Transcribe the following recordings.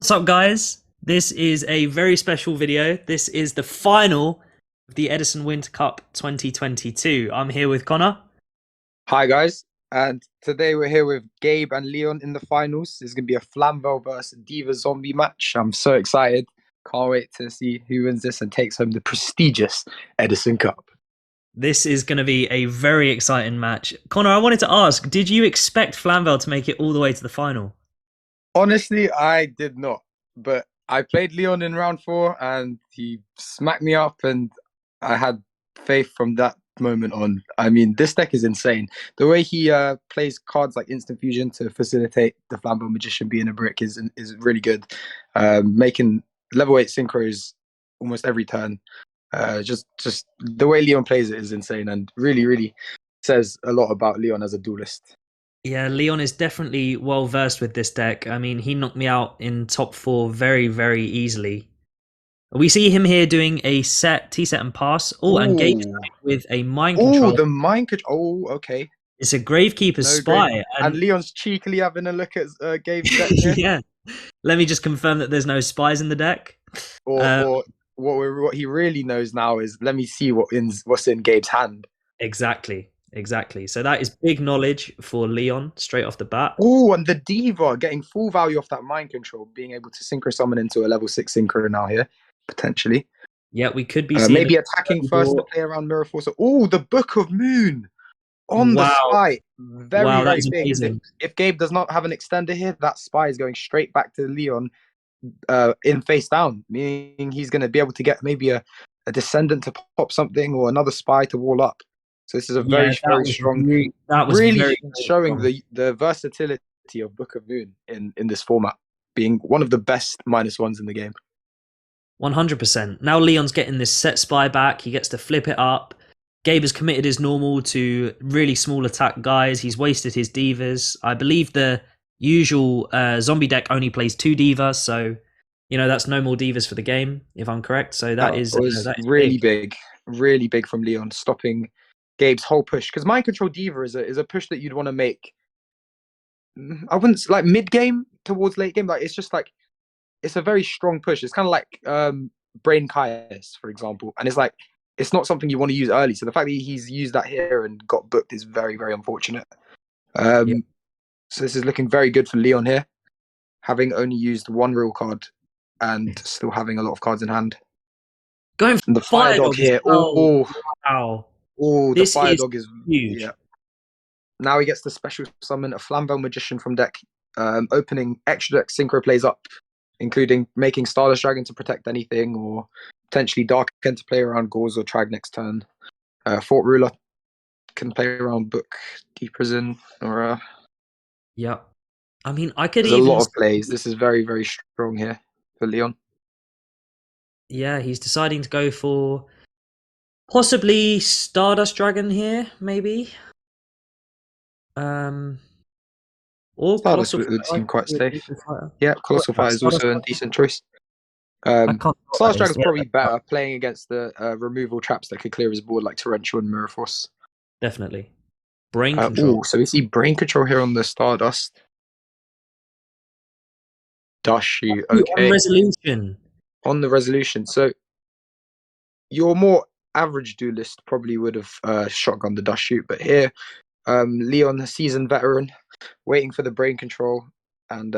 What's up, guys? This is a very special video. This is the final of the Edison Winter Cup 2022. I'm here with Connor. Hi guys, and today we're here with Gabe and Leon in the finals. It's gonna be a Flamvell versus Diva Zombie match. I'm so excited. Can't wait to see who wins this and takes home the prestigious Edison Cup. This is going to be a very exciting match. Connor, I wanted to ask, did you expect Flamvell to make it all the way to the final? Honestly, I did not, but I played Leon in round 4 and he smacked me up, and I had faith from that moment on. I mean, this deck is insane. The way he plays cards like Instant Fusion to facilitate the Flambeau Magician being a brick is really good. Making level 8 synchros almost every turn. Just the way Leon plays it is insane, and really says a lot about Leon as a duelist. Yeah, Leon is definitely well versed with this deck. I mean, he knocked me out in top 4 very easily. We see him here doing a set, T-set and pass. Oh, and Gabe with a mind control. Oh, the mind control. Oh, okay. It's a Gravekeeper's Spy. And Leon's cheekily having a look at Gabe's deck here. Yeah. Let me just confirm that there's no spies in the deck. Or what he really knows now is, let me see what's in Gabe's hand. Exactly. So that is big knowledge for Leon straight off the bat. Oh, and the Diva getting full value off that mind control, being able to synchro summon into a level 6 synchro now here, potentially. Yeah, we could be maybe attacking first to play around Mirror Force. Oh, the Book of Moon on the Spy. Very big. Amazing. If Gabe does not have an extender here, that Spy is going straight back to Leon in face down, meaning he's going to be able to get maybe a Descendant to pop something or another Spy to wall up. So this is a very strong. That was really showing the versatility of Book of Moon in this format, being one of the best -1s in the game. 100%. Now Leon's getting this set Spy back. He gets to flip it up. Gabe has committed his normal to really small attack guys. He's wasted his Divas. I believe the usual zombie deck only plays 2 Divas, so that's no more Divas for the game, if I'm correct. So that is really big from Leon, stopping Gabe's whole push, because mind control Diva is a push that you'd want to make. I wouldn't like mid game towards late game. Like it's a very strong push. It's kind of like Brain Caius, for example, and it's not something you want to use early. So the fact that he's used that here and got booked is very unfortunate. So this is looking very good for Leon here, having only used 1 real card and still having a lot of cards in hand. Going for the Fire Dog here. Wow. Oh, the Fire Dog is huge. Yeah. Now he gets the special summon a Flamvell Magician from deck, opening extra deck synchro plays up, including making Stardust Dragon to protect anything, or potentially Dark End to play around Gauze or Trag next turn. Fort Ruler can play around Book, Deep Prison, or yeah. I mean, there's a lot of plays. This is very strong here for Leon. Yeah, he's deciding to go for possibly Stardust Dragon here, maybe. Or Stardust would seem quite safe. Yeah, Colossal Fire is also a decent choice. Stardust Dragon's probably better playing against the removal traps that could clear his board, like Torrential and Mirror Force. Definitely. Brain control. So we see brain control here on the Stardust. Dashu, okay. On the resolution. So your more average duelist probably would have shotgunned the dust shoot, but here Leon, a seasoned veteran, waiting for the brain control and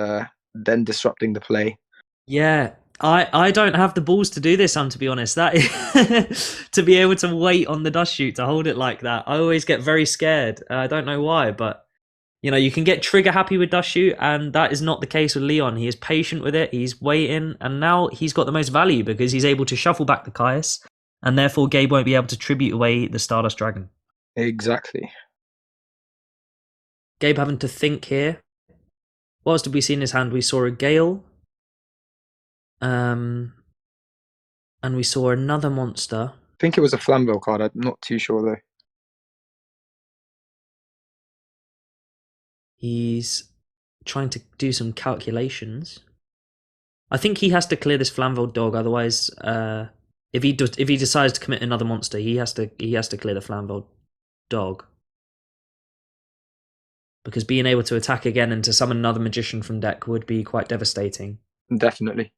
then disrupting the play. Yeah, I don't have the balls to do this, to be honest. That is to be able to wait on the dust shoot, to hold it like that. I always get very scared. I don't know why, but you can get trigger happy with dust shoot, and that is not the case with Leon. He is patient with it. He's waiting, and now he's got the most value because he's able to shuffle back the Caius, and therefore Gabe won't be able to tribute away the Stardust Dragon. Exactly. Gabe having to think here. What else did we see in his hand? We saw a Gale. And we saw another monster. I think it was a Flamvell card. I'm not too sure though. He's trying to do some calculations. I think he has to clear this Flamvell dog, otherwise if he decides to commit another monster, he has to clear the Flamvell dog. Because being able to attack again and to summon another magician from deck would be quite devastating. definitely.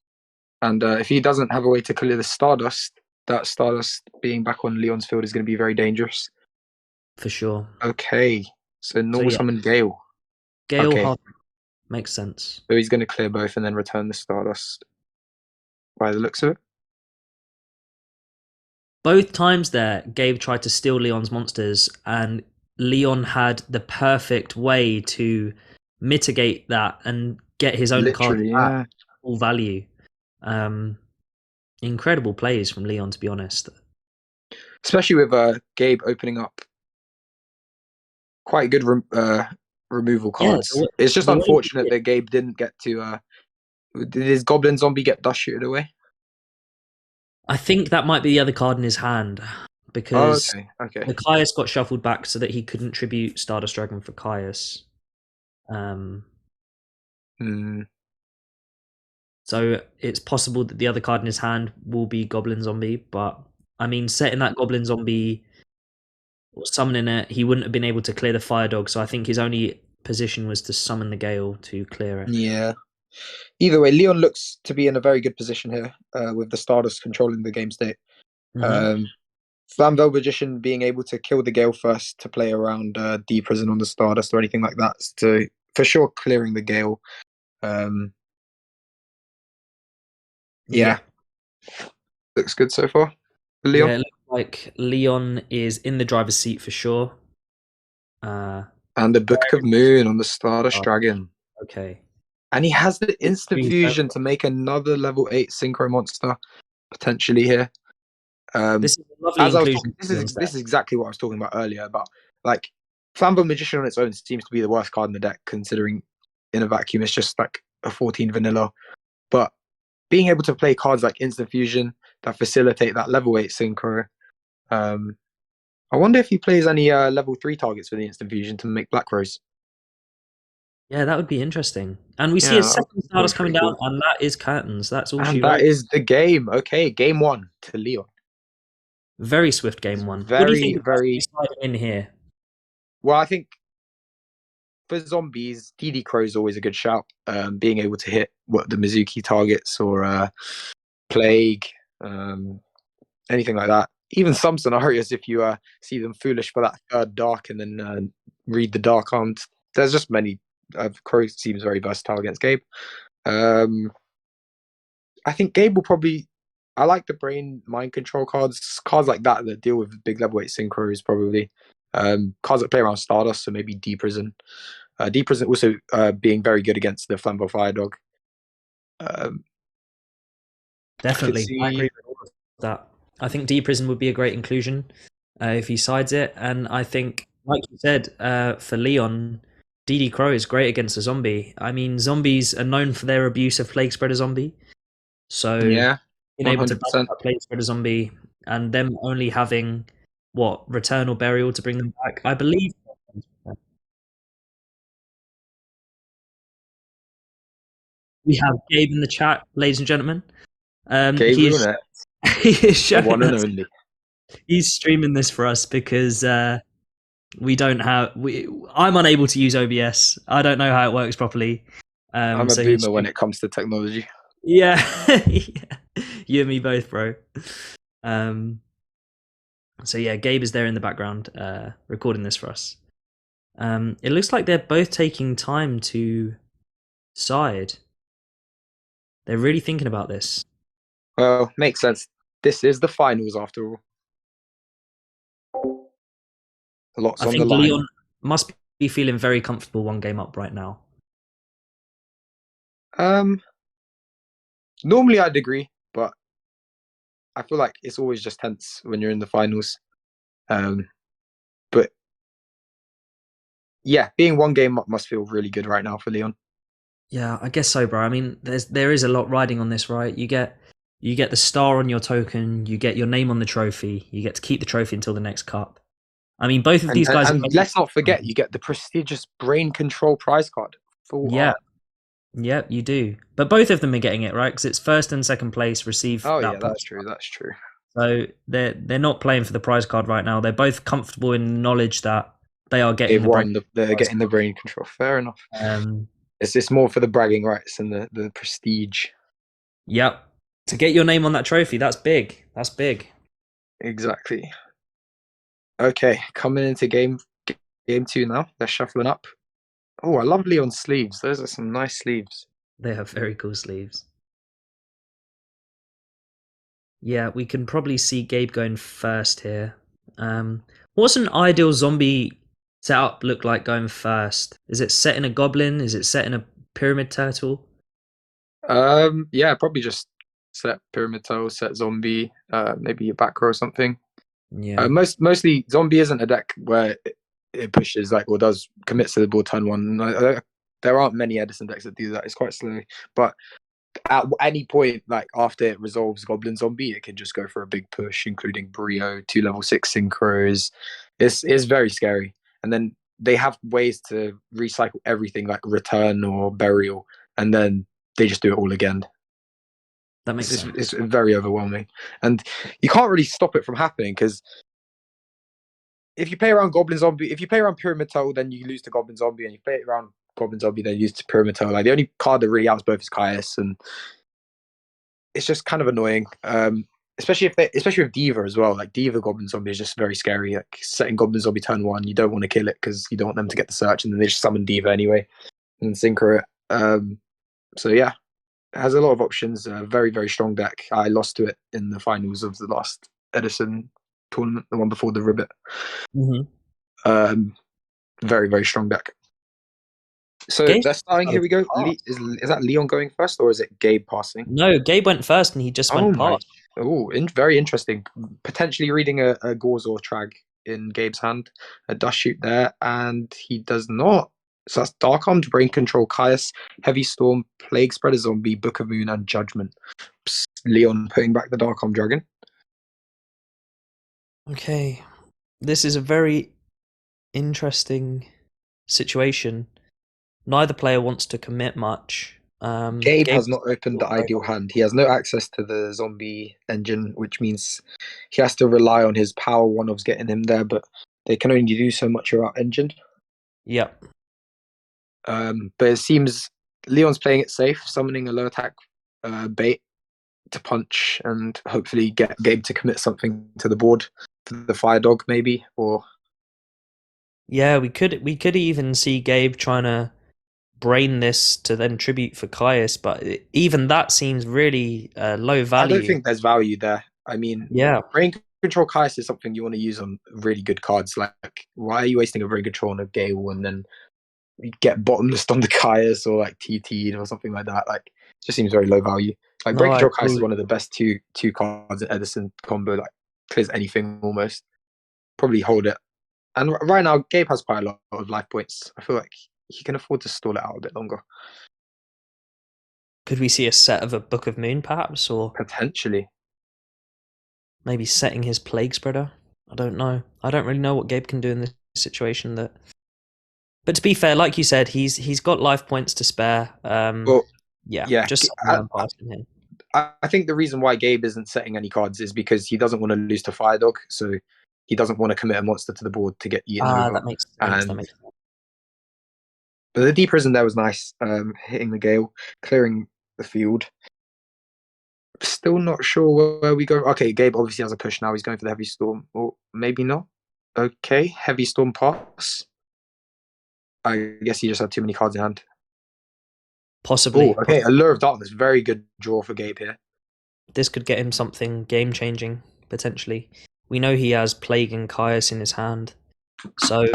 And if he doesn't have a way to clear the Stardust, that Stardust being back on Leon's field is going to be very dangerous. For sure. Okay, so normal yeah. summon Gale. Gale Okay. Hard makes sense. So he's going to clear both and then return the Stardust by the looks of it. Both times there, Gabe tried to steal Leon's monsters, and Leon had the perfect way to mitigate that and get his own card Literally, back yeah. full value. Incredible plays from Leon, to be honest. Especially with Gabe opening up quite good removal Yeah, cards. It's just the way unfortunate that Gabe didn't get to. Did his Goblin Zombie get dust shooted away? I think that might be the other card in his hand, Oh, because okay. the Caius got shuffled back so that he couldn't tribute Stardust Dragon for Caius. So it's possible that the other card in his hand will be Goblin Zombie, but I mean, setting that Goblin Zombie or summoning it, he wouldn't have been able to clear the Fire Dog, so I think his only position was to summon the Gale to clear it. Yeah. Either way, Leon looks to be in a very good position here, with the Stardust controlling the game state. Flamvell Magician being able to kill the Gale first to play around D Prison on the Stardust or anything like that, to for sure clearing the Gale. Yeah. Looks good so far. Leon? Yeah, it looks like Leon is in the driver's seat for sure. And the Book of Moon on the Stardust Dragon. Okay. And he has the instant fusion to make another level 8 Syncro monster potentially here. This is a lovely inclusion. This is exactly what I was talking about earlier. About like Flamvell Magician on its own seems to be the worst card in the deck, considering in a vacuum it's just like a 14 vanilla. But being able to play cards like Instant Fusion that facilitate that level 8 Synchro. I wonder if he plays any level 3 targets for the Instant Fusion to make Black Rose. Yeah, that would be interesting. And we see a second Stardust coming down, and that is Curtains. That's all she wrote. And that is the game. Okay, game 1 to Leon. Very swift game 1. Very, what do you think very sliding in here? Well, I think for zombies, DD Crow is always a good shout. Being able to hit the Mizuki targets or Plague, anything like that. Even some scenarios, if you see them foolish for that third dark and then read the dark armed. There's just many. Crow seems very versatile against Gabe. I think Gabe will probably. I like the brain mind control cards like that deal with big level 8 synchros probably. Cards that play around Stardust, so maybe D Prison. D Prison also being very good against the Flamvell Fire Dog. Definitely, I agree with all of that. I think D Prison would be a great inclusion if he sides it, and I think, like you said, for Leon, DD Crow is great against a zombie. I mean, zombies are known for their abuse of Plague Spreader Zombie, so yeah, being able to back that Plague Spreader Zombie and them only having Return or Burial to bring them back, I believe. We have Gabe in the chat, ladies and gentlemen. Gabe he is showing one and only. He's streaming this for us because we don't have. I'm unable to use OBS. I don't know how it works properly. I'm a boomer when it comes to technology. Yeah, you and me both, bro. So yeah, Gabe is there in the background recording this for us. It looks like they're both taking time to side. They're really thinking about this. Well, makes sense. This is the finals after all. Lots on the line. Leon must be feeling very comfortable one game up right now. Normally I'd agree, but I feel like it's always just tense when you're in the finals. But yeah, being one game up must feel really good right now for Leon. Yeah, I guess so, bro. I mean, there is a lot riding on this, right? You get the star on your token, you get your name on the trophy, you get to keep the trophy until the next cup. I mean, both of these guys. And let's not forget, you get the prestigious Brain Control prize card. Yeah, you do. But both of them are getting it, right? Because it's first and second place receive. Oh yeah, that's true. That's true. So they're not playing for the prize card right now. They're both comfortable in knowledge that they are getting. They're getting the Brain Control. Fair enough. It's more for the bragging rights and the prestige. Yep. To get your name on that trophy, that's big. That's big. Exactly. Okay, coming into game two now. They're shuffling up. Oh, I love Leon's sleeves. Those are some nice sleeves. They have very cool sleeves. Yeah, we can probably see Gabe going first here. What's an ideal zombie setup look like going first? Is it set in a goblin? Is it set in a pyramid turtle? Yeah, probably just set pyramid toe, set zombie, maybe a back row or something. Yeah. Mostly zombie isn't a deck where it pushes like or does commits to the board turn one. There aren't many Edison decks that do that. It's quite slow, but at any point, like after it resolves Goblin Zombie, it can just go for a big push, including Brio, 2 level 6 synchros. It's very scary. And then they have ways to recycle everything like return or burial, and then they just do it all again. That makes sense. It's very overwhelming. And you can't really stop it from happening because if you play around Goblin Zombie, if you play around Pyramid Toe, then you lose to Goblin Zombie, and you play it around Goblin Zombie, then you lose to Pyramid Toe. Like the only card that really outs both is Caius, and it's just kind of annoying. Especially with Diva as well. Like Diva Goblin Zombie is just very scary. Like setting Goblin Zombie turn one, you don't want to kill it because you don't want them to get the search, and then they just summon Diva anyway and Syncro it. So yeah, it has a lot of options. Very very strong deck. I lost to it in the finals of the last Edison tournament, the one before the Ribbit. Mm-hmm. Very very strong deck. So Gabe they're starting. Here we go. Is that Leon going first, or is it Gabe passing? No, Gabe went first and he just Oh went my! past. Oh, very interesting. Potentially reading a Gauze or Trag in Gabe's hand. A dust shoot there, and he does not. So that's Dark Armed, Brain Control, Caius, Heavy Storm, Plague Spreader Zombie, Book of Moon, and Judgment. Psst, Leon putting back the Dark Armed Dragon. Okay. This is a very interesting situation. Neither player wants to commit much. Gabe Gabe has not opened the ideal hand. He has no access to the zombie engine, which means he has to rely on his power one ofs getting him there, but they can only do so much without engine. Yep. But it seems Leon's playing it safe, summoning a low attack bait to punch and hopefully get Gabe to commit something to the board for the fire dog, maybe. Or Yeah, we could even see Gabe trying to brain this to then tribute for Caius, but even that seems really low I don't value. think there's value there. I mean, Yeah. brain control Caius is something you want to use on really good cards. Like, why are you wasting a very good control on a Gale and then get bottomless on the Caius or like TT'd or something like that? Like, it just seems very low value. Like, No, brain I control Caius is agree. one of the best two cards in Edison combo. Like, clears anything almost. Probably hold it. And right now, Gabe has quite a lot of life points. I feel like he can afford to stall it out a bit longer. Could we see a set of a Book of Moon, perhaps, or Potentially. maybe setting his Plague Spreader? I don't know. I don't really know what Gabe can do in this situation. But to be fair, like you said, he's got life points to spare. Well, Yeah, yeah. just something I'm passing him. I think the reason why Gabe isn't setting any cards is because he doesn't want to lose to Fire Dog, so he doesn't want to commit a monster to the board to get eaten over. That makes sense. That And makes sense. but the deep prison there was nice, hitting the Gale, clearing the field. Still not sure where we go. Okay, Gabe obviously has a push now. He's going for the heavy storm, or maybe not. Okay, heavy storm pass. I guess he just had too many cards in hand. Possibly. Oh, okay, Allure of Darkness. Very good draw for Gabe here. This could get him something game changing, potentially. We know he has Plague and Caius in his hand. So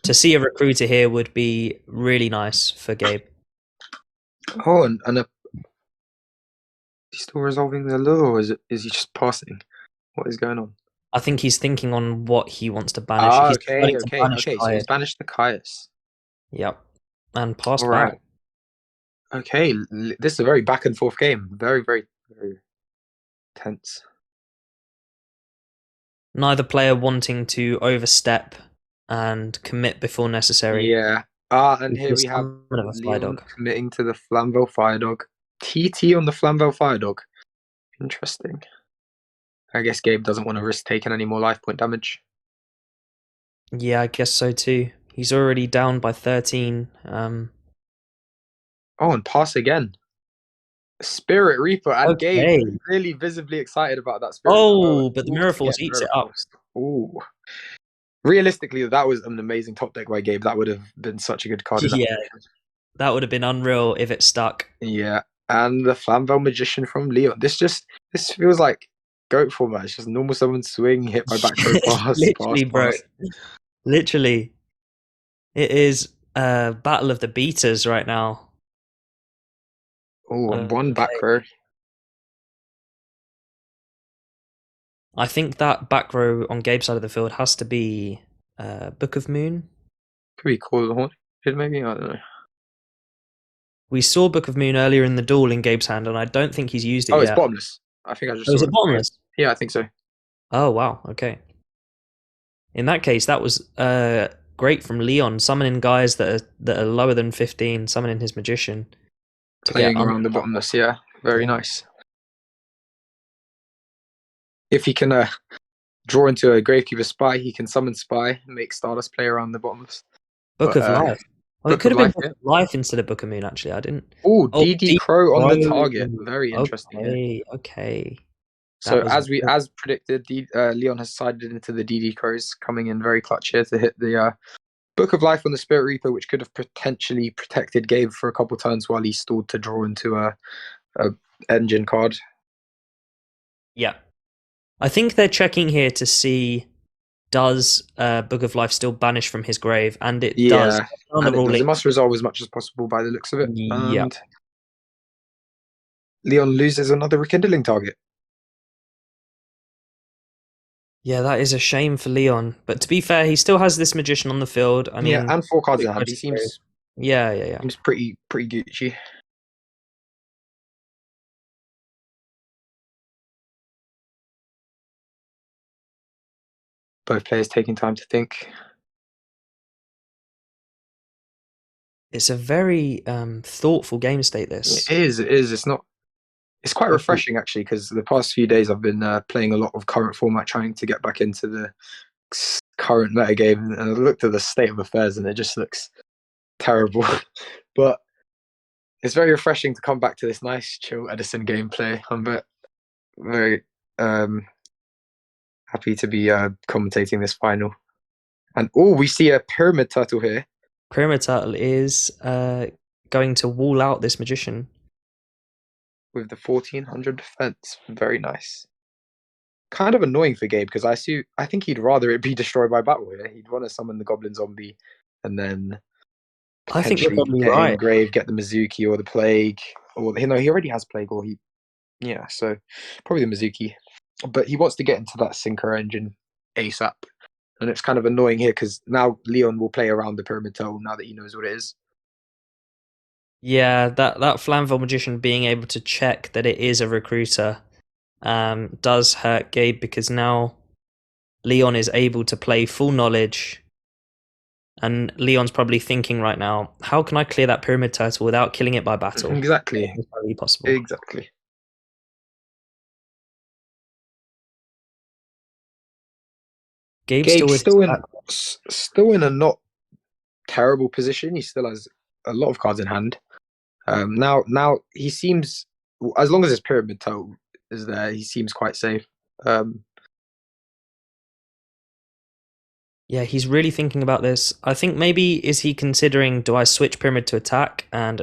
to see a recruiter here would be really nice for Gabe. Oh, and he's still resolving the Allure, or is he just passing? What is going on? I think he's thinking on what he wants to banish. He's deciding to banish So Caius. he's banished the Caius. Yep. And pass All back. right. Okay, this is a very back and forth game. Very, very, very tense. Neither player wanting to overstep and commit before necessary. Yeah. And here we have Somewhat of a fire Leon dog. committing to the Flamvell Fire Dog. TT on the Flamvell Fire Dog. Interesting. I guess Gabe doesn't want to risk taking any more life point damage. Yeah, I guess so too. He's already down by 13. Oh, and pass again. Spirit Reaper, and Gabe Okay. really visibly excited about that Spirit Reaper. Oh, but the Ooh, Mirror to get Force eats Mirror it up. Force. Ooh. Realistically, that was an amazing top deck by Gabe. That would have been such a good card in that. Yeah, that would have been unreal if it stuck. Yeah. And the Flamvell Magician from Leon. This feels like goat format. It's just normal summon swing, hit by back row pass, Literally, bro. pass. Literally. It is battle of the beaters right now. Oh, and one back row. I think that back row on Gabe's side of the field has to be Book of Moon. Could be called Haunted, maybe? I don't know. We saw Book of Moon earlier in the duel in Gabe's hand, and I don't think he's used it Oh, yet. it's bottomless. I think I just Oh, is saw it bottomless? Yeah, I think so. Oh, wow. Okay. In that case, that was great from Leon, summoning guys that are lower than 15, summoning his Magician. To Playing get around the bottomless, yeah. Very Yeah. nice. If he can draw into a Gravekeeper Spy, he can summon Spy, make Stardust play around the bottomless. Book of Life. Oh, it Book could of have been Life, Book yeah. of Life instead of Book of Moon, actually. I didn't. Oh, Oh, DD Crow on the Crow. target. Very interesting. Okay, okay. So That was as predicted, Leon has sided into the DD Crows, coming in very clutch here to hit the Book of Life on the Spirit Reaper, which could have potentially protected Gabe for a couple turns while he stalled to draw into a engine card. Yeah. I think they're checking here to see, does Book of Life still banish from his grave? And it does. On the And it does. ruling. It must resolve as much as possible by the looks of it. Yeah. And Leon loses another rekindling target. Yeah, that is a shame for Leon. But to be fair, he still has this Magician on the field. I mean, and 4 cards in hand. He seems seems pretty Gucci. Both players taking time to think. It's a very thoughtful game state. This It is. It's not. It's quite refreshing actually, because the past few days I've been playing a lot of current format, trying to get back into the current meta game, and I looked at the state of affairs, and it just looks terrible. But it's very refreshing to come back to this nice, chill Edison gameplay. I'm very happy to be commentating this final. And we see a Pyramid Turtle here. Pyramid Turtle is going to wall out this Magician with the 1400 defense. Very nice. Kind of annoying for Gabe, because I think he'd rather it be destroyed by battle here. He'd want to summon the Goblin Zombie and then I think you're potentially probably get right. Engrave, get the Mizuki or the Plague, or he already has Plague, or so probably the Mizuki. But he wants to get into that Syncro engine ASAP. And it's kind of annoying here because now Leon will play around the Pyramid Turtle now that he knows what it is. Yeah, that Flamvell Magician being able to check that it is a recruiter does hurt Gabe, because now Leon is able to play full knowledge, and Leon's probably thinking right now, how can I clear that Pyramid Turtle without killing it by battle? Exactly. It's probably possible. Exactly. Gabe's still in a not terrible position. He still has a lot of cards in hand. Now he seems, as long as his Pyramid Turtle is there, he seems quite safe. Yeah, he's really thinking about this. I think maybe is he considering, do I switch Pyramid to attack and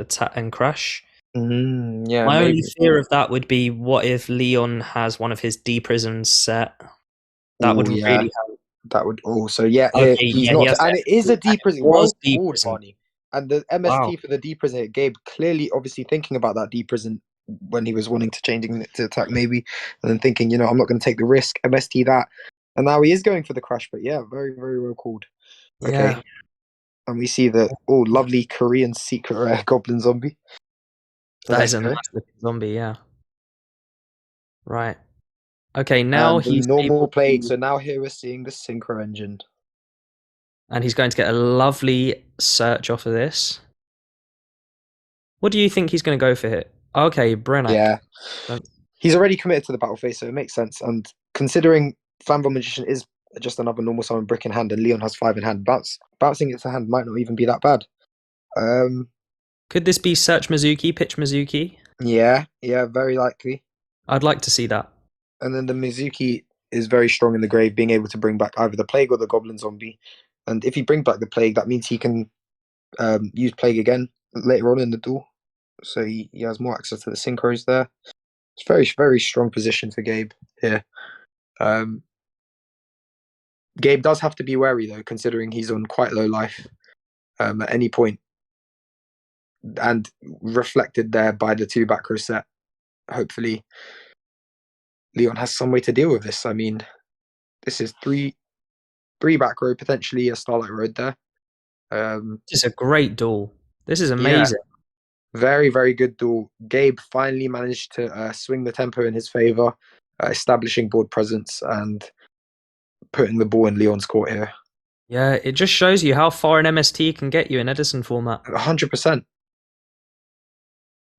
crash? Yeah. My only fear of that would be, what if Leon has one of his D-prisons set? That would really help. That would also, he's not, and it is a D-prison. Well called, Barney. And the MST for the D-prison, Gabe clearly, obviously thinking about that D-prison when he was wanting to changing it to attack, maybe, and then thinking, I'm not going to take the risk. MST that, and now he is going for the crash. But yeah, very, very well called. Okay, yeah. And we see the lovely Korean secret Goblin Zombie. That is a nice looking zombie, yeah. Right. Okay, now he's normal Plague. So now here we're seeing the Syncro engine. And he's going to get a lovely search off of this. What do you think he's going to go for here? Okay, Brennack. Yeah. He's already committed to the battle phase, so it makes sense. And considering Flamvell Magician is just another normal summon brick in hand, and Leon has 5 in hand, bouncing it to hand might not even be that bad. Could this be Search Mizuki, Pitch Mizuki? Yeah, yeah, very likely. I'd like to see that. And then the Mizuki is very strong in the grave, being able to bring back either the plague or the goblin zombie. And if he brings back the plague, that means he can use plague again later on in the duel. So he has more access to the synchros there. It's very, very strong position for Gabe here. Um, Gabe does have to be wary though, considering he's on quite low life at any point, and reflected there by the two back row set. Hopefully, Leon has some way to deal with this. I mean, this is three back row, potentially a Starlight Road there. This is a great duel. This is Yeah, amazing. very, very good duel. Gabe finally managed to swing the tempo in his favor, establishing board presence and putting the ball in Leon's court here. Yeah, it just shows you how far an MST can get you in Edison format. 100%.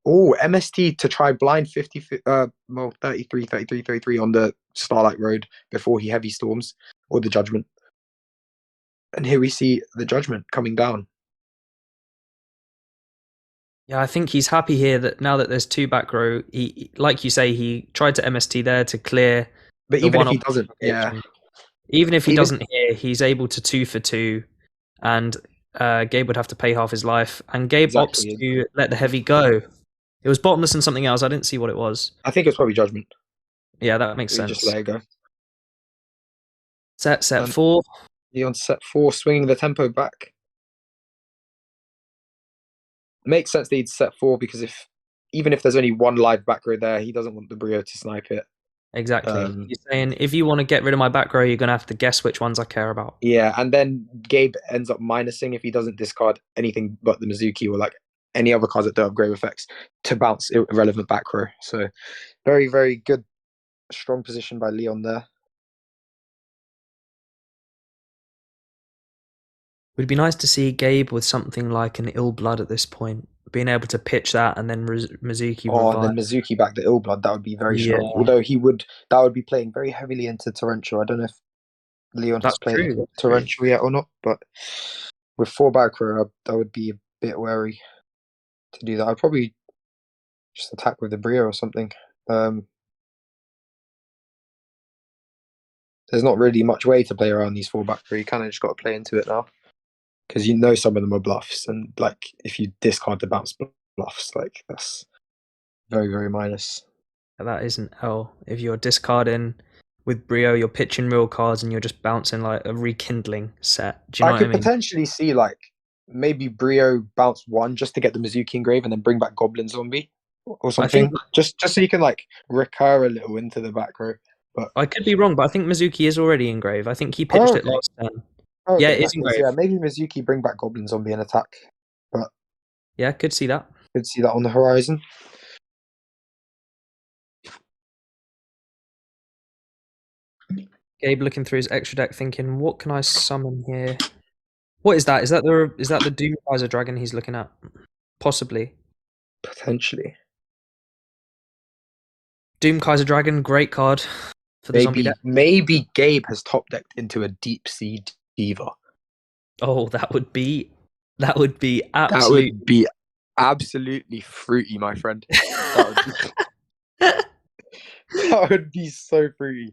Oh, MST to try blind 50, 33, 33, 33 on the Starlight Road before he heavy storms, or the Judgment. And here we see the Judgment coming down. Yeah, I think he's happy here that now that there's two back row, he, like you say, he tried to MST there to clear But the even if one he doesn't, yeah. Even if he Even- doesn't here, he's able to 2 for 2, and Gabe would have to pay half his life. And Gabe opts Exactly. to let the heavy go. It was bottomless and something else. I didn't see what it was. I think it's probably Judgment. Yeah, that makes He just sense. let it go. Set And 4. Leon set 4, swinging the tempo back. Makes sense that he'd set 4 because even if there's only one live back row there, he doesn't want the Brio to snipe it. Exactly. He's saying, if you want to get rid of my back row, you're going to have to guess which ones I care about. Yeah, and then Gabe ends up minusing if he doesn't discard anything but the Mizuki or like any other cards that don't have grave effects to bounce irrelevant back row. So very, very good, strong position by Leon there. It would be nice to see Gabe with something like an Ill Blood at this point, being able to pitch that and then Mizuki Oh, and revive. then Mizuki back the Ill Blood, that would be very Yeah. strong. Although that would be playing very heavily into Torrential. I don't know if Leon has That's played true. Torrential yet or not, but with 4 back row, I would be a bit wary to do that. I'd probably just attack with the Brio or something. There's not really much way to play around these 4 back row. You kind of just got to play into it now, because you know some of them are bluffs, and like if you discard the bounce bluffs, like that's very, very minus. That isn't L. If you're discarding with Brio, you're pitching real cards and you're just bouncing like a rekindling set. Do you know I what I could mean? potentially see like maybe Brio bounce 1 just to get the Mizuki engrave and then bring back Goblin Zombie or something, just so you can like recur a little into the back row. But I could be wrong, but I think Mizuki is already engrave. I think he pitched it last turn. Yeah, it is engrave. Yeah, maybe Mizuki bring back Goblin Zombie and attack. But yeah, could see that. could see that on the horizon. Gabe looking through his extra deck, thinking, "What can I summon here?" What is that? Is that the Doom Kaiser Dragon he's looking at? Possibly. Potentially. Doom Kaiser Dragon, great card for the zombie deck. Maybe Gabe has top decked into a Deep Sea Diva. Oh, that would be absolutely. That would be absolutely fruity, my friend. That would be so fruity.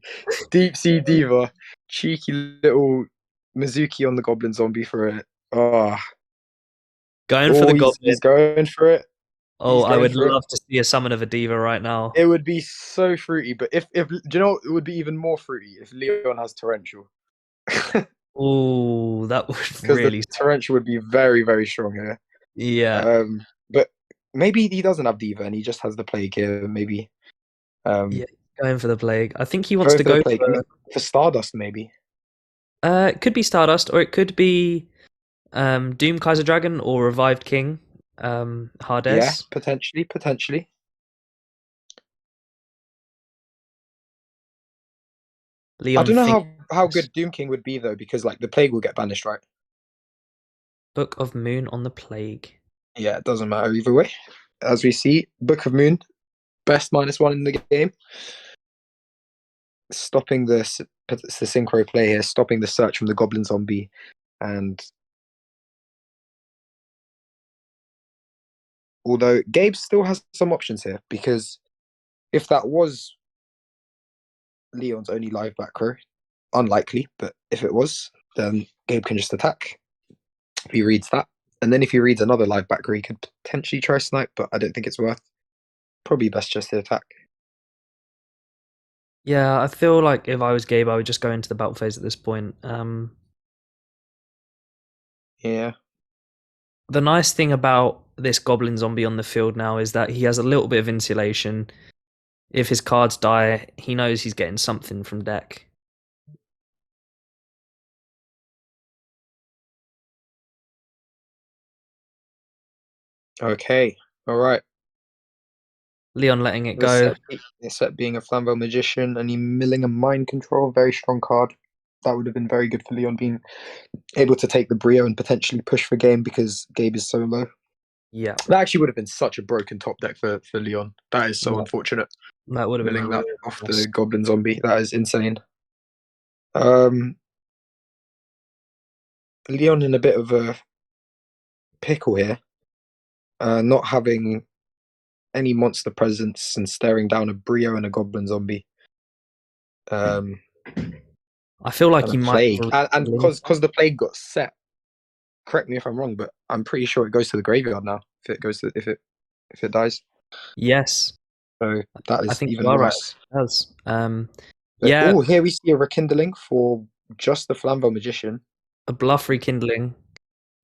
Deep Sea Diva, cheeky little Mizuki on the Goblin Zombie for it. Oh, going for the Goblin. He's going for it. Oh, I would love to see a summon of a diva right now. It would be so fruity, but if do you know what, it would be even more fruity if Leon has Torrential. Oh, that would really. The Torrential would be very, very strong here. Yeah. But maybe he doesn't have Diva and he just has the Plague here. Maybe. Yeah, going for the Plague. I think he wants to go for Stardust. Maybe. It could be Stardust, or it could be Doom Kaiser Dragon or Revived King. Hades. Yeah, potentially. Leon, I don't know how good Doom King would be though, because like the Plague will get banished, right? Book of Moon on the Plague. Yeah, it doesn't matter either way. As we see, Book of Moon, best -1 in the game. Stopping it's the Syncro play here, stopping the search from the Goblin Zombie, and Although Gabe still has some options here because if that was Leon's only live back row, unlikely, but if it was, then Gabe can just attack. If he reads that, and then if he reads another live back row, he could potentially try snipe, but I don't think it's worth. Probably best just to attack. Yeah, I feel like if I was Gabe, I would just go into the battle phase at this point. Yeah. The nice thing about this goblin zombie on the field now is that he has a little bit of insulation. If his cards die, he knows he's getting something from deck. Okay. All right. Leon letting it go. This set being a Flamvell magician and he milling a mind control, very strong card. That would have been very good for Leon being able to take the Brio and potentially push for game because Gabe is so low. Yeah. That actually would have been such a broken top deck for Leon. That is so unfortunate. That would have been Milling that really off nice. the Goblin Zombie. That is insane. Leon in a bit of a pickle here. Not having any monster presence and staring down a Brio and a Goblin Zombie. I feel like and he a might. plague. And because the plague got set, correct me if I'm wrong, but I'm pretty sure it goes to the graveyard now. If it dies. Yes. So that I is think even you are right. worse. It does. Yeah. Oh, here we see a rekindling for just the Flamvell magician. A bluff rekindling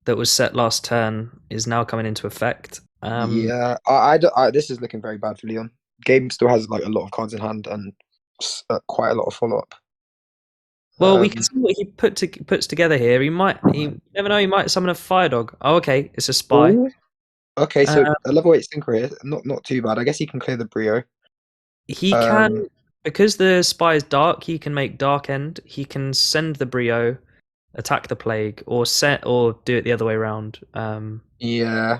that was set last turn is now coming into effect. Yeah, this is looking very bad for Leon. Gabe still has like a lot of cards in hand and quite a lot of follow up. Well, we can see what he puts together here. He never know. He might summon a fire dog. Oh, okay, it's a spy. Ooh. Okay, so a level 8 Syncro here, not too bad. I guess he can clear the Brio. He can, because the spy is dark. He can make Dark End. He can send the Brio, attack the plague, or do it the other way around. Yeah.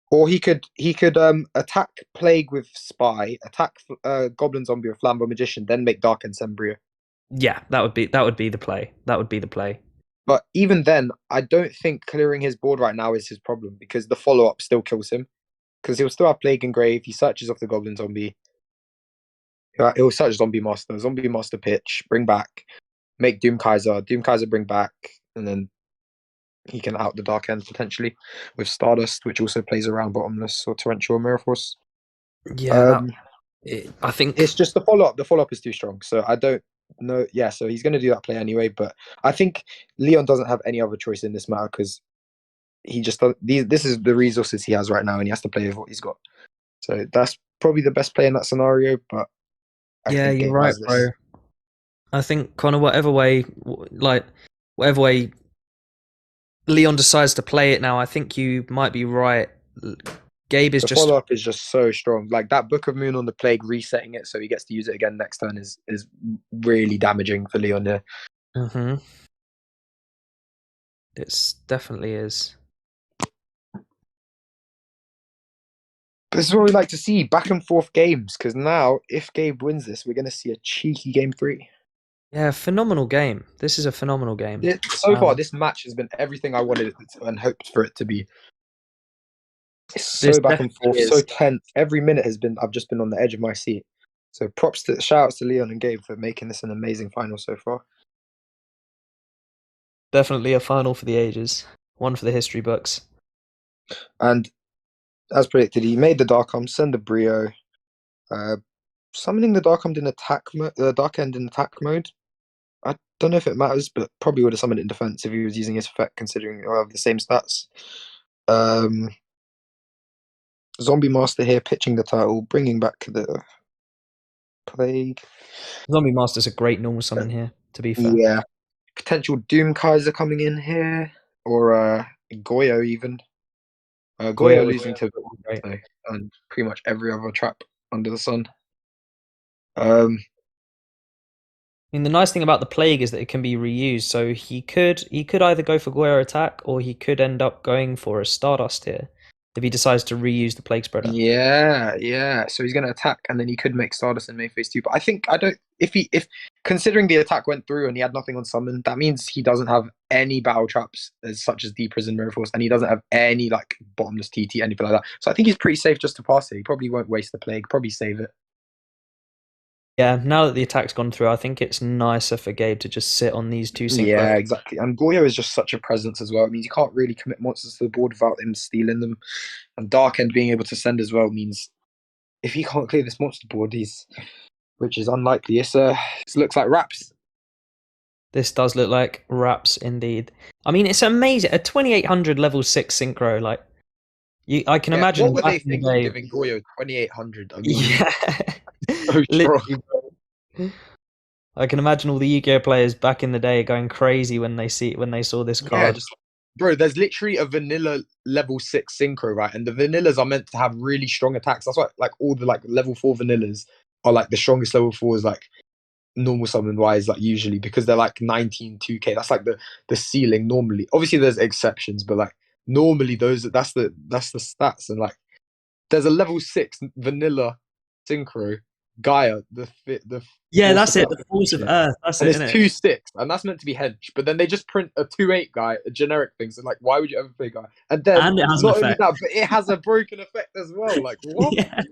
Or he could attack plague with spy, attack goblin zombie with Flambeau magician, then make Dark and send Brio. Yeah, that would be the play. That would be the play. But even then, I don't think clearing his board right now is his problem because the follow up still kills him. Because he'll still have Plague and Grave. He searches off the Goblin Zombie. He'll search Zombie Master pitch, bring back, make Doom Kaiser bring back, and then he can out the Dark End potentially with Stardust, which also plays around Bottomless or Torrential Mirror Force. Yeah, I think it's just the follow up. The follow up is too strong, so I don't know. Yeah, so he's going to do that play anyway. But I think Leon doesn't have any other choice in this matter because he just this is the resources he has right now, and he has to play with what he's got. So that's probably the best play in that scenario. But I think you're Gabe right, has this. bro. I think Connor, whatever way Leon decides to play it now, I think you might be right. Gabe is the follow up is just so strong. Like that Book of Moon on the Plague, resetting it so he gets to use it again next turn is really damaging for Leon here. Mm-hmm. It definitely is. This is what we like to see, back and forth games, because now, if Gabe wins this, we're going to see a cheeky game 3. Yeah, phenomenal game. This is a phenomenal game. So far, this match has been everything I wanted it and hoped for it to be. It's so back and forth, so tense. Every minute I've just been on the edge of my seat. So shout-outs to Leon and Gabe for making this an amazing final so far. Definitely a final for the ages. One for the history books. And as predicted, he made the Dark Arm, send the Brio, summoning the Dark Arm in Dark End in attack mode. I don't know if it matters, but probably would have summoned it in defense if he was using his effect, considering I have the same stats. Zombie Master here, pitching the turtle, bringing back the Plague. Zombie Master's a great normal summon here, to be fair. Yeah. Potential Doom Kaiser coming in here, or Goyo even. Goyo losing to and pretty much every other trap under the sun. I mean, the nice thing about the Plague is that it can be reused. So he could either go for Goyo attack, or he could end up going for a Stardust here. if he decides to reuse the plague spreader. Yeah, yeah. So he's going to attack, and then he could make Stardust and main phase 2. But I think I don't. If considering the attack went through and he had nothing on summon, that means he doesn't have any battle traps as such as Deep Prison, Mirror Force, and he doesn't have any like bottomless TT, anything like that. So I think he's pretty safe just to pass it. He probably won't waste the plague. Probably save it. Yeah, now that the attack's gone through, I think it's nicer for Gabe to just sit on these 2 Synchro. Yeah, exactly. And Goyo is just such a presence as well. It means you can't really commit monsters to the board without him stealing them. And Dark End being able to send as well means if he can't clear this monster board, which is unlikely. It looks like wraps. This does look like wraps indeed. I mean, it's amazing. A 2800 level 6 Synchro, like I can imagine. What were they thinking giving Goyo 2800? I mean, yeah. so strong. I can imagine all the Yu-Gi-Oh players back in the day going crazy when they saw this card. Yeah, bro, there's literally a vanilla level 6 Synchro, right? And the vanillas are meant to have really strong attacks. That's why like all the like level 4 vanillas are like the strongest level 4s like normal summon wise, like usually because they're like 19 2k. That's like the ceiling normally. Obviously there's exceptions, but like normally that's the stats. And like there's a level 6 vanilla Synchro Gaia, yeah, that's it. The Force of Earth. That's and it. It's 2/6, and that's meant to be hench. But then they just print a 2/8 guy, a generic thing. So like, why would you ever play Gaia? And then it has not only that, but it has a broken effect as well. Like what? Yeah.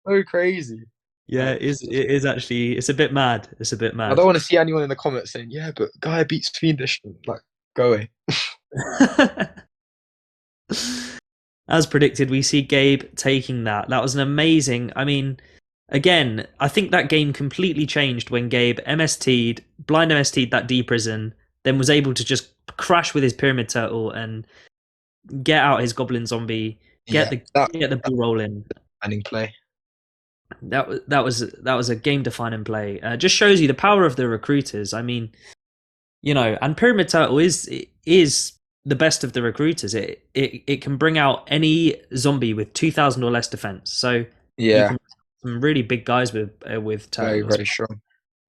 So crazy. Yeah, it is actually. It's a bit mad. It's a bit mad. I don't want to see anyone in the comments saying, "Yeah, but Gaia beats Fiendish." Like, go away. As predicted, we see Gabe taking that. That was an amazing. I mean, again, I think that game completely changed when Gabe blind MST'd that D prison, then was able to just crash with his Pyramid Turtle and get out his Goblin Zombie, get the ball rolling. Defining play. That was a game defining play. Just shows you the power of the recruiters. I mean, you know, and Pyramid Turtle is the best of the recruiters. It can bring out any zombie with 2,000 or less defense. So yeah, you can some really big guys with turtles. Very, very strong.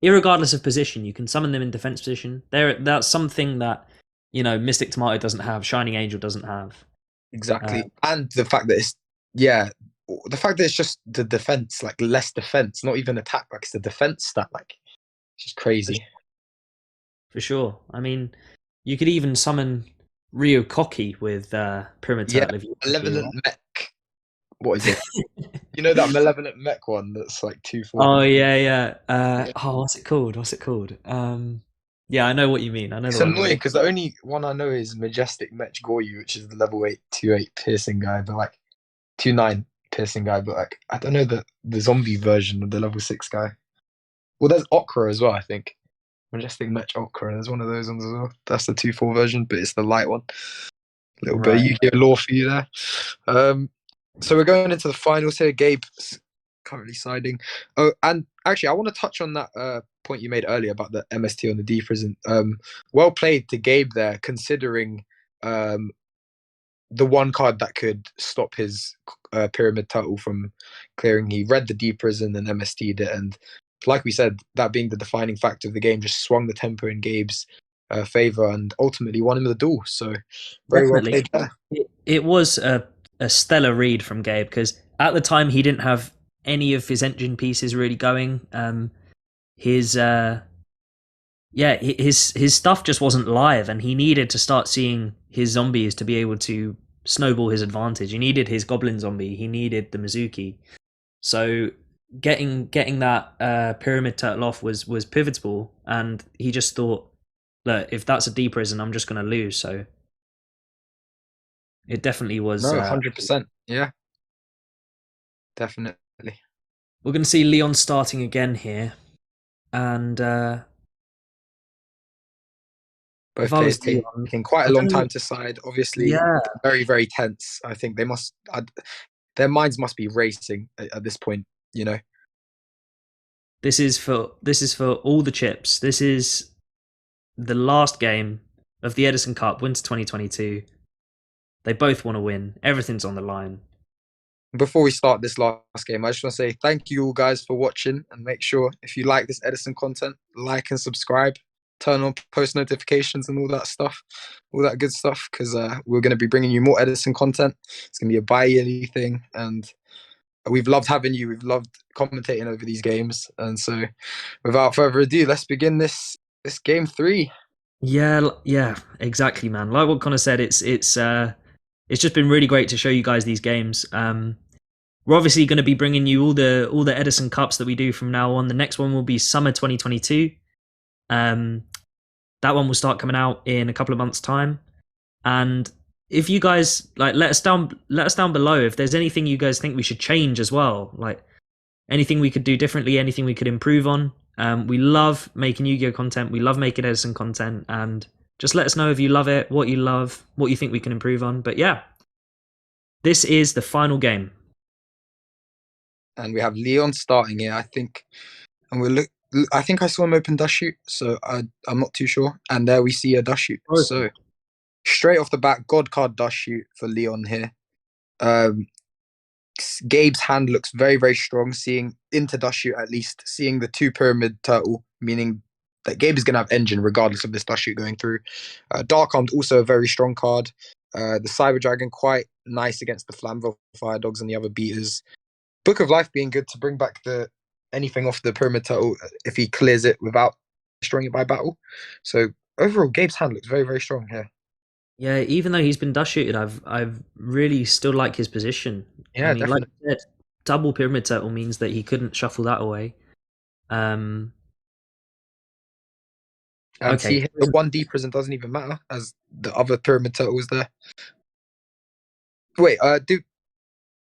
Irregardless of position, you can summon them in defense position. That's something that, you know, Mystic Tomato doesn't have, Shining Angel doesn't have. Exactly. And the fact that it's just the defense, like less defense, not even attack, like it's the defense stat, like it's just crazy. For sure. I mean, you could even summon Ryo Koki with Pyramid Turtle. Yeah, Malevolent Mech. What is it? You know that Malevolent Mech one that's like 2/4? Oh yeah. What's it called? Yeah, I know what you mean. I know. It's annoying because the only one I know is Majestic Mech Goryu, which is the level 8 2/8 piercing guy, but like 2/9 piercing guy, but like I don't know the zombie version of the level 6 guy. Well, there's Okra as well, I think. Majestic Mech Okra. There's one of those ones as well. That's the 2/4 version, but it's the light one. A little bit of Yu-Gi-Oh lore for you there. So we're going into the finals here. Gabe's currently siding. Oh, and actually, I want to touch on that point you made earlier about the MST on the D prison. Well played to Gabe there, considering the one card that could stop his Pyramid Turtle from clearing. He read the D prison and MST'd it, and like we said, that being the defining factor of the game, just swung the tempo in Gabe's favor and ultimately won him the duel. So very well played there. It was a stellar read from Gabe because at the time he didn't have any of his engine pieces really going. His stuff just wasn't live, and he needed to start seeing his zombies to be able to snowball his advantage. He needed his Goblin Zombie. He needed the Mizuki. So getting that Pyramid Turtle off was pivotal, and he just thought, look, if that's a D prison, I'm just going to lose. So it definitely was. 100%. Yeah, definitely. We're going to see Leon starting again here, and both players taking quite a long time to side. Obviously, very, very tense. I think they must. Their minds must be racing at this point. You know, this is for all the chips. This is the last game of the Edison Cup, Winter 2022. They both want to win. Everything's on the line. Before we start this last game, I just want to say thank you all guys for watching, and make sure if you like this Edison content, like and subscribe. turn on post notifications and all that stuff, all that good stuff, because we're going to be bringing you more Edison content. It's going to be a bi-yearly thing, and we've loved having you. We've loved commentating over these games, and so without further ado, let's begin this game 3. Yeah, exactly, man. Like what Connor said, it's just been really great to show you guys these games. We're obviously going to be bringing you all the Edison Cups that we do from now on. The next one will be Summer 2022. That one will start coming out in a couple of months' time. And if you guys like, let us down below if there's anything you guys think we should change as well. Like anything we could do differently, anything we could improve on. We love making Yu-Gi-Oh content. We love making Edison content, and just let us know if you love it, what you love, what you think we can improve on. But yeah, this is the final game. And we have Leon starting here, I think, and I think I saw him open dust shoot, so I'm not too sure. And there we see a dust shoot. Oh. So straight off the bat, God card dust shoot for Leon here. Gabe's hand looks very, very strong, seeing into dust shoot at least, seeing the 2 pyramid turtle, meaning that Gabe is going to have engine regardless of this dust shoot going through. Dark Armed, also a very strong card. The Cyber Dragon, quite nice against the Flamvell Fire Dogs and the other beaters. Book of Life being good to bring back anything off the pyramid turtle if he clears it without destroying it by battle. So overall, Gabe's hand looks very, very strong here. Yeah, even though he's been dust shooted, I've really still like his position. Yeah, I mean, definitely. like I said, double pyramid turtle means that he couldn't shuffle that away. And Okay. see, the 1D prison doesn't even matter as the other pyramid turtle is there. Wait,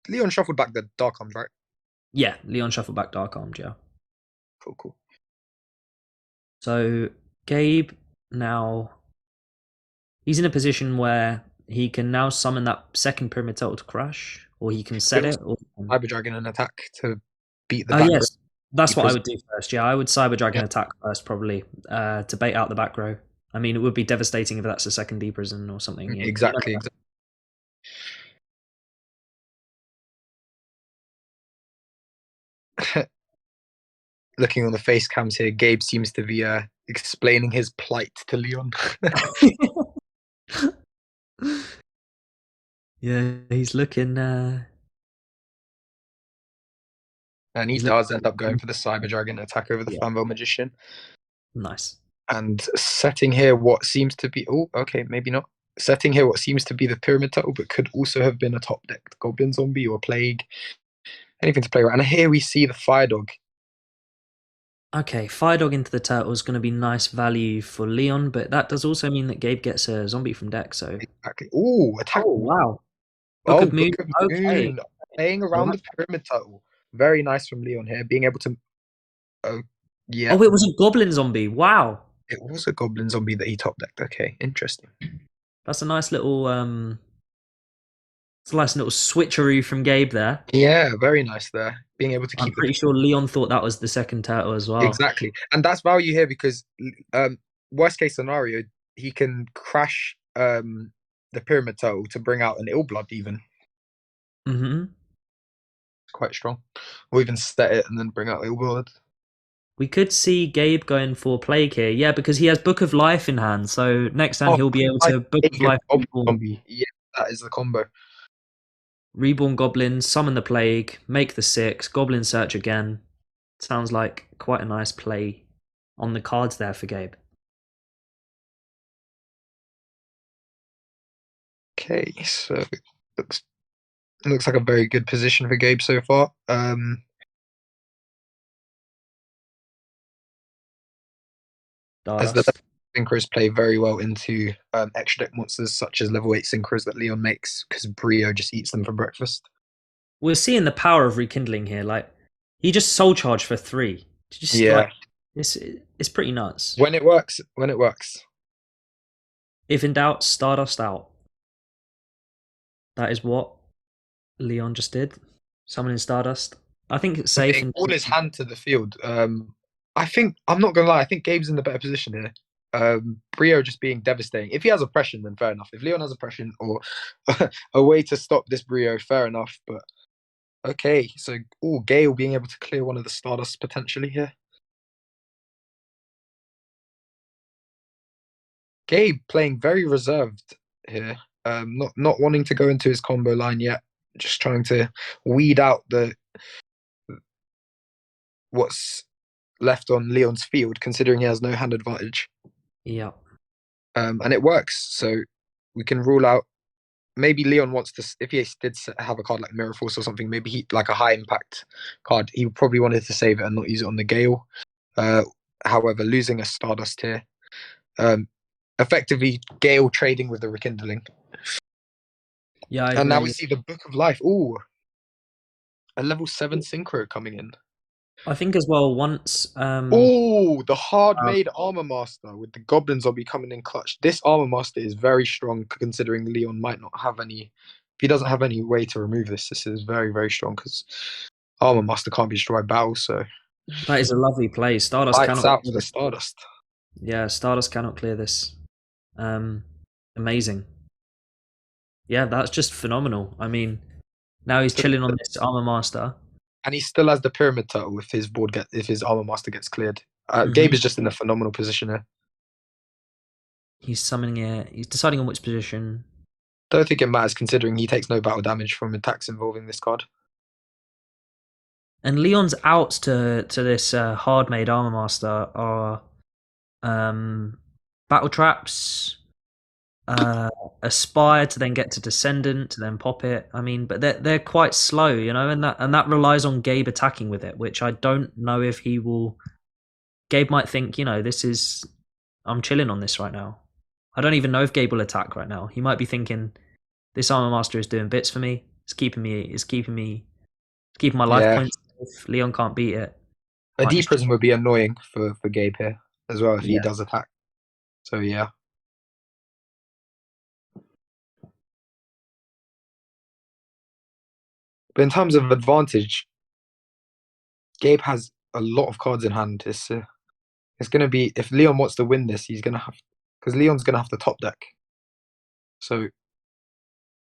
Leon shuffled back the Dark Arms, right? Yeah, Leon shuffled back Dark Armed, yeah. Cool. So Gabe now, he's in a position where he can now summon that second pyramid turtle to crash, or he can set it. Or Cyber Dragon and attack to beat the oh back row. yes, that's what I Because- would do first. Yeah, I would Cyber Dragon Yeah. attack first, probably, to bait out the back row. I mean, it would be devastating if that's a second D prison or something. Exactly. Looking on the face cams here, Gabe seems to be explaining his plight to Leon. Yeah, he's looking. And he does end up going for the Cyber Dragon attack over the Flamvell Magician. Nice. And setting here what seems to be... Oh, okay, maybe not. Setting here what seems to be the Pyramid Turtle, but could also have been a top-decked Goblin Zombie or Plague. Anything to play around. And here we see the Fire Dog. Okay, Fire Dog into the Turtle is going to be nice value for Leon, but that does also mean that Gabe gets a zombie from deck, so... Exactly. Ooh, attack. Oh, wow. Book of Moon. Okay. Playing around the Pyramid Turtle. Very nice from Leon here, being able to... Oh, yeah. Oh, it was a Goblin Zombie. Wow. It was a Goblin Zombie that he top-decked. Okay, interesting. That's a nice little... It's a nice little switcheroo from Gabe there. Yeah, very nice there. Being able to keep... I'm pretty sure Leon thought that was the second turtle as well. Exactly. And that's value here because worst case scenario, he can crash the Pyramid Turtle to bring out an Ill Blood even. Mm-hmm. It's quite strong. Or even set it and then bring out Ill Blood. We could see Gabe going for Plague here. Yeah, because he has Book of Life in hand. So next time he'll be able to Book of Life Zombie. Yeah, that is the combo. Reborn Goblin, summon the Plague, make the 6, Goblin Search again. Sounds like quite a nice play on the cards there for Gabe. Okay, so looks like a very good position for Gabe so far. As the Synchros play very well into extra deck monsters such as level 8 Synchros that Leon makes because Brio just eats them for breakfast. We're seeing the power of rekindling here. Like, he just soul charge for 3. Just, yeah. Like, it's pretty nuts. When it works. If in doubt, Stardust out. That is what Leon just did. Summoning Stardust. I think it's safe. All his hand to the field. I think, I'm not going to lie, I think Gabe's in the better position here. Brio just being devastating. If he has oppression, then fair enough. If Leon has oppression or a way to stop this Brio, fair enough. But okay, so Gale being able to clear one of the Stardust potentially here. Gabe playing very reserved here. Not wanting to go into his combo line yet. Just trying to weed out the what's left on Leon's field, considering he has no hand advantage. Yeah. And it works. So we can rule out maybe Leon wants to, if he did have a card like Mirror Force or something, maybe he like a high impact card, he probably wanted to save it and not use it on the Gale. However, losing a Stardust here, effectively Gale trading with the Rekindling. Yeah, I And now we agree. see the Book of Life. Ooh, a level 7 Syncro coming in. I think as well once Oh, the hard-made Armor Master with the Goblin Zombie coming in clutch. This Armor Master is very strong, considering Leon might not have any. If he doesn't have any way to remove this, this is very, very strong because Armor Master can't be destroyed by battle. So that is a lovely play. Stardust lights cannot out clear for this. Stardust. Yeah, Stardust cannot clear this. Amazing. Yeah, that's just phenomenal. I mean, now he's chilling on this Armor Master. And he still has the Pyramid Turtle if his if his Armor Master gets cleared. Mhm. Gabe is just in a phenomenal position here. He's summoning it. He's deciding on which position. Don't think it matters considering he takes no battle damage from attacks involving this card. And Leon's outs to this hard made Armor Master are Battle Traps, Aspire to then get to Descendant to then pop it. I mean, but they're quite slow, you know, and that relies on Gabe attacking with it, which I don't know if he will. Gabe might think, you know, I'm chilling on this right now. I don't even know if Gabe will attack right now. He might be thinking, this Armor Master is doing bits for me. It's keeping my life points. If Leon can't beat it, A deep prison would be annoying for Gabe here as well if he does attack. So yeah. But in terms of advantage, Gabe has a lot of cards in hand. It's going to be, if Leon wants to win this, he's going to have, because Leon's going to have the top deck. So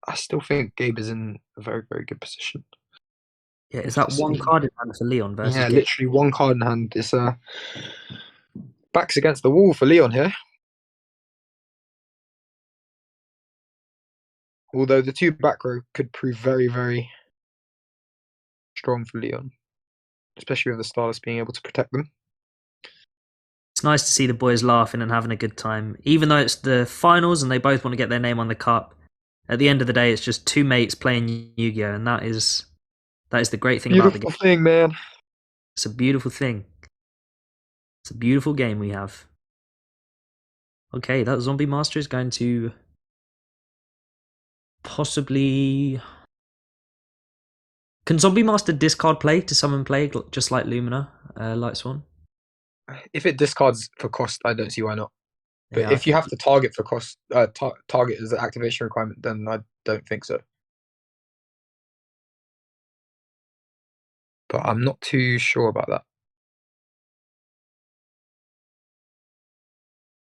I still think Gabe is in a very, very good position. Yeah, is that one card in hand for Leon versus Gabe? Literally one card in hand. It's backs against the wall for Leon here. Although the two back row could prove very, very strong for Leon, especially with the Stardust being able to protect them. It's nice to see the boys laughing and having a good time, even though it's the finals and they both want to get their name on the cup. At the end of the day, it's just two mates playing Yu-Gi-Oh, and that is the great thing about the game. Beautiful thing, man. It's a beautiful thing. It's a beautiful game we have. Okay, that Zombie Master is going to possibly. Can Zombie Master discard play to summon plague just like Lumina, Light Swan? If it discards for cost, I don't see why not. But Yeah, if you have to target for cost, target as an activation requirement, then I don't think so. But I'm not too sure about that.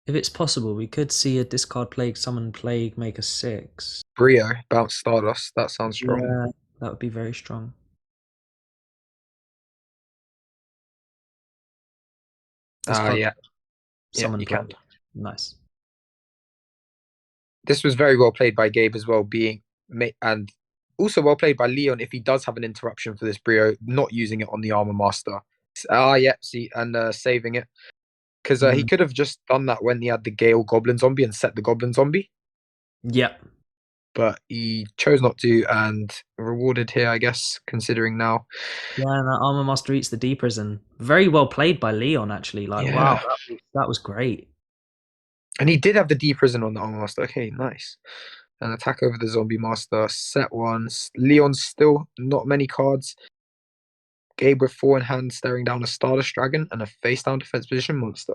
if it's possible, we could see a discard plague, summon plague, make a 6. Brio, bounce Stardust. That sounds strong. Yeah, that would be very strong. Yeah. Summon you plague. can. Nice. This was very well played by Gabe as well, and also well played by Leon if he does have an interruption for this Brio, not using it on the Armor Master. Saving it. Because he could have just done that when he had the Gale Goblin Zombie and set the Goblin Zombie. Yeah. But he chose not to and rewarded here, I guess, considering now. Yeah, and that Armor Master eats the D prison. Very well played by Leon, actually. Like, wow, that was great. And he did have the D prison on the Armor Master. Okay, nice. An attack over the Zombie Master, set one. Leon's still not many cards. Gabe with 4 in hand, staring down a Stardust Dragon and a face down defense position monster.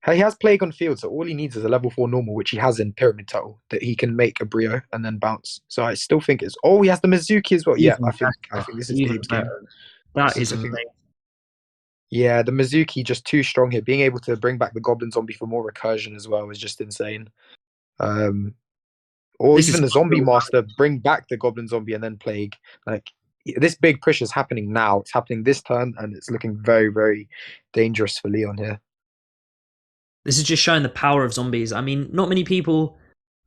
He has Plague on field, so all he needs is a level 4 normal, which he has in Pyramid Turtle, that he can make a Brio and then bounce. So I still think it's. Oh, he has the Mizuki as well. Yeah, I think this is Gabe's game. That is amazing. Yeah, the Mizuki just too strong here. Being able to bring back the Goblin Zombie for more recursion as well is just insane. Or even the Zombie Master, bring back the Goblin Zombie and then Plague. Like, this big push is happening now. It's happening this turn, and it's looking very, very dangerous for Leon here. This is just showing the power of zombies. I mean, not many people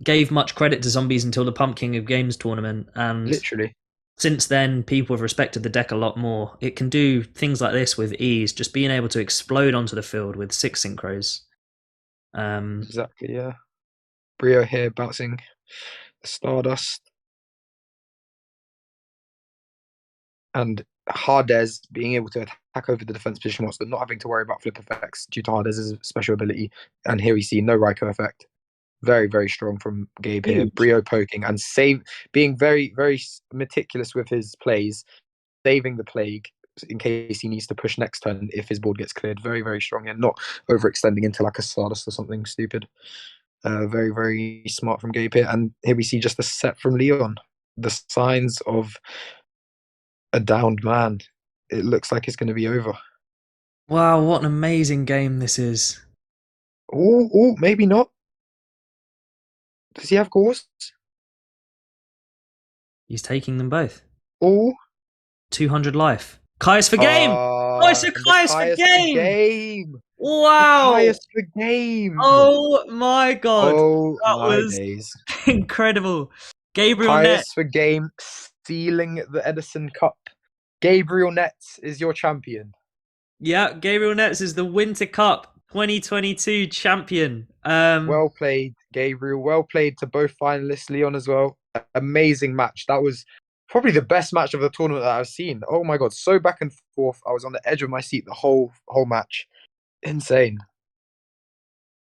gave much credit to zombies until the Pumpkin of Games tournament, and Literally. since then, people have respected the deck a lot more. It can do things like this with ease, just being able to explode onto the field with 6 synchros. Exactly, yeah. Brio here bouncing the Stardust. And Hades being able to attack over the defense position once, but not having to worry about flip effects due to Hades' special ability. And here we see no Raikou effect. Very, very strong from Gabe here. Huge. Brio poking and being very, very meticulous with his plays, saving the plague in case he needs to push next turn if his board gets cleared. Very, very strong and not overextending into like a Stardust or something stupid. Very, very smart from Gabe here. And here we see just a set from Leon. The signs of a downed man. It looks like it's going to be over. Wow, what an amazing game this is. Oh, maybe not. Does he have cores? He's taking them both. Oh, 200 life. Caius for game! Oh, it's a Caius for game! Wow! Caius for game! Oh my god! Oh, that my was days. incredible. Gabriel Caius Nets. for game, stealing the Edison Cup. Gabriel Nets is your champion. Yeah, Gabriel Nets is the Winter Cup 2022 champion. Well played, Gabriel. Well played to both finalists, Leon as well. Amazing match. That was probably the best match of the tournament that I've seen. Oh my god, so back and forth. I was on the edge of my seat the whole match. Insane.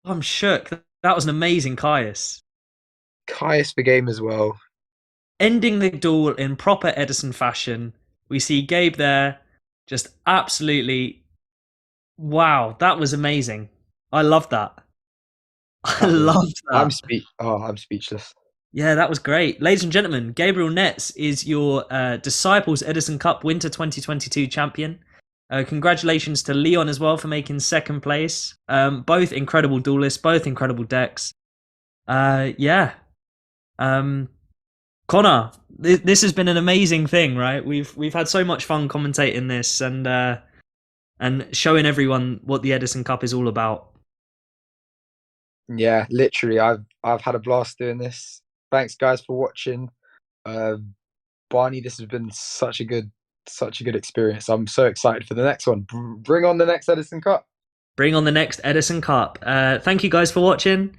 I'm shook. That was an amazing Caius. Caius for game as well. Ending the duel in proper Edison fashion. We see Gabe there, just absolutely. Wow, that was amazing. I loved that. I loved that. I'm speechless. Yeah, that was great. Ladies and gentlemen, Gabriel Nets is your Disciples Edison Cup Winter 2022 champion. Congratulations to Leon as well for making second place. Both incredible duelists, both incredible decks. Yeah. Connor, this has been an amazing thing, right? We've had so much fun commentating this and showing everyone what the Edison Cup is all about. Yeah, literally, I've had a blast doing this. Thanks, guys, for watching. Barney, this has been such a good experience. I'm so excited for the next one. Bring on the next Edison Cup. Bring on the next Edison Cup. Thank you guys for watching.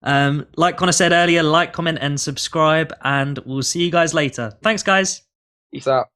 Like Connor said earlier, like, comment, and subscribe, and we'll see you guys later. Thanks, guys. Peace out.